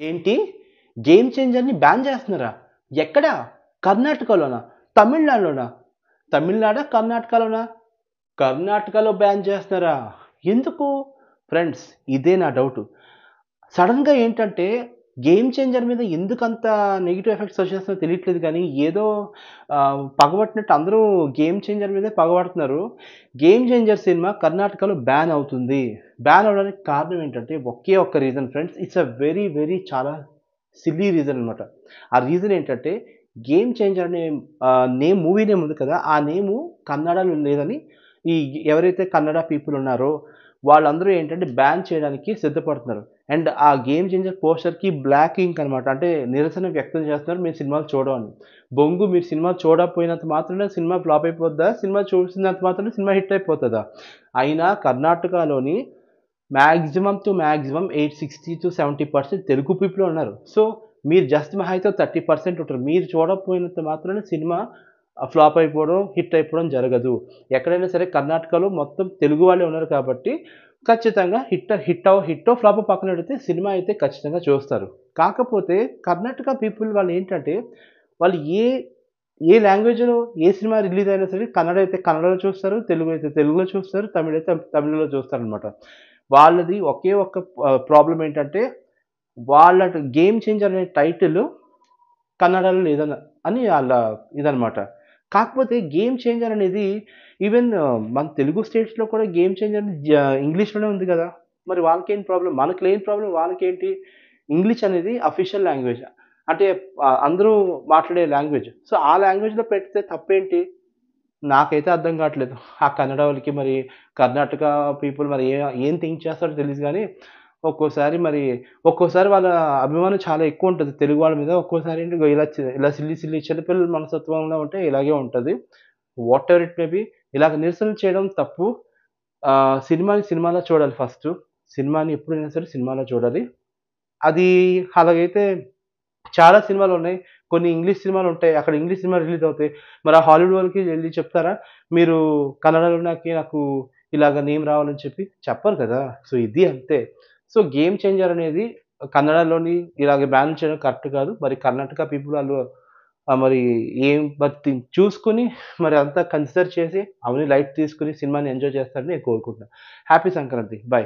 ఏంటి? 'Game చేంజర్‌ని' ban చేస్తున్నారా? ఎక్కడ? కర్ణాటకలోనా? తమిళనాడులోనా? తమిళనాడా? కర్ణాటకలోనా? కర్ణాటకలో బ్యాన్ చేస్తున్నారా? ఎందుకు? ఫ్రెండ్స్ ఇదే నా డౌటు. సడెన్‌గా ఏంటంటే, 'గేమ్ చేంజర్' మీద ఎందుకంత నెగెటివ్ ఎఫెక్ట్స్ వచ్చేస్తున్నాయో తెలియట్లేదు గానీ, ఏదో పగబట్టినట్టు అందరూ 'గేమ్ చేంజర్' మీదే పగబడుతున్నారు. 'గేమ్ చేంజర్' సినిమా కర్ణాటకలో బ్యాన్ అవుతుంది. బ్యాన్ అవ్వడానికి కారణం ఏంటంటే, ఒకే ఒక్క reason friends. It's a very, very చాలా సిల్లీ రీజన్ అనమాట. ఆ రీజన్ ఏంటంటే, 'గేమ్ చేంజర్' అనే నేమ్ మూవీ నేమ్ ఉంది కదా! ఆ నేము కన్నడలో లేదని ఈ ఎవరైతే కన్నడ పీపుల్ ఉన్నారో వాళ్ళందరూ ఏంటంటే బ్యాన్ చేయడానికి సిద్ధపడుతున్నారు. అండ్ ఆ 'గేమ్ చేంజర్' పోస్టర్‌కి బ్లాక్ ఇంక్ అనమాట. అంటే నిరసన వ్యక్తం చేస్తున్నారు మేము సినిమాలు చూడమని. బొంగు మీరు సినిమా చూడకపోయినంత మాత్రాన సినిమా ఫ్లాప్ అయిపోద్దా? సినిమా చూసినంత మాత్రాన సినిమా హిట్ అయిపోతదా? అయినా కర్ణాటకలోని మాక్సిమం టు మాక్సిమం 60-70% తెలుగు పీపులే ఉన్నారు. సో, మీరు జస్ట్ మహా అయితే 30% ఉంటారు. మీరు చూడకపోయినంత మాత్రాన సినిమా ఫ్లాప్ అయిపోవడం, హిట్ అయిపోవడం జరగదు. ఎక్కడైనా సరే కర్ణాటకలో మొత్తం తెలుగు వాళ్ళే ఉన్నారు కాబట్టి ఖచ్చితంగా హిట్టో, ఫ్లాపో పక్కన పెడితే సినిమా అయితే ఖచ్చితంగా చూస్తారు. కాకపోతే కర్ణాటక పీపుల్ వాళ్ళేంటంటే వాళ్ళు ఏ లాంగ్వేజ్‌లో ఏ సినిమా రిలీజ్ అయినా సరే కన్నడ అయితే కన్నడలో చూస్తారు, తెలుగు అయితే తెలుగులో చూస్తారు, తమిళ్ అయితే తమిళ్‌లో చూస్తారనమాట. వాళ్ళది ఒకే ఒక్క ప్రాబ్లమ్ ఏంటంటే వాళ్ళ 'గేమ్ చేంజర్' అనే టైటిల్ కన్నడలో లేదని ఆళ్ళ ఇదనమాట. కాకపోతే 'గేమ్ చేంజర్' అనేది ఈవెన్ మన తెలుగు స్టేట్స్‌లో కూడా 'గేమ్ చేంజర్' ఇంగ్లీష్‌లోనే ఉంది గదా! మరి వాళ్ళకేంటి ప్రాబ్లమ్? మనకు లేని ప్రాబ్లమ్ వాళ్ళకేంటి? ఇంగ్లీష్ అనేది అఫీషియల్ లాంగ్వేజ్. అంటే అందరూ మాట్లాడే లాంగ్వేజ్. సో, ఆ లాంగ్వేజ్‌లో పెడితే తప్పేంటి? నాకైతే అర్థం కావట్లేదు. ఆ కన్నడ వాళ్ళకి మరి కర్ణాటక పీపుల్ మరి ఏం థింక్ చేస్తారో తెలీదు గానీ, ఒక్కోసారి వాళ్ళ అభిమానం చాలా ఎక్కువుంటది తెలుగు వాళ్ళ మీద. ఒక్కోసారి ఏంటి ఇగో ఇలా సిల్లీ చిన్నపిల్లల మనస్తత్వంలో ఉంటే ఇలాగే ఉంటది. వాటెవర్ ఇట్ మే బి ఇలాగ నిరసనలు చేయడం తప్పు. సినిమాని సినిమాలో చూడాలి ఫస్టు. సినిమాని ఎప్పుడైనా సరే సినిమాలో చూడాలి. అది అలాగైతే చాలా సినిమాలున్నాయి. కొన్ని ఇంగ్లీష్ సినిమాలుంటాయి. అక్కడ ఇంగ్లీష్ సినిమా రిలీజ్ అవుతాయి. మరి ఆ హాలీవుడ్ వాళ్ళకి ఎళ్లి చెప్తారా? మీరు కన్నడలో నాకు ఇలాగ నేమ్ రావాలని చెప్పి? చెప్పరు కదా! సో, ఇది అంతే. సో, 'గేమ్ చేంజర్' అనేది కన్నడలోని ఇలాగ బ్యాన్ చేయడం కరెక్ట్ కాదు. మరి కర్ణాటక పీపుల్ ఆళ్ళు మరి చూసుకొని మరి అంతా కన్సిడర్ చేసి అవన్నీ లైట్ తీసుకొని సినిమాని ఎంజాయ్ చేస్తారని నేను కోరుకుంటున్నాను. హ్యాపీ సంక్రాంతి. బై.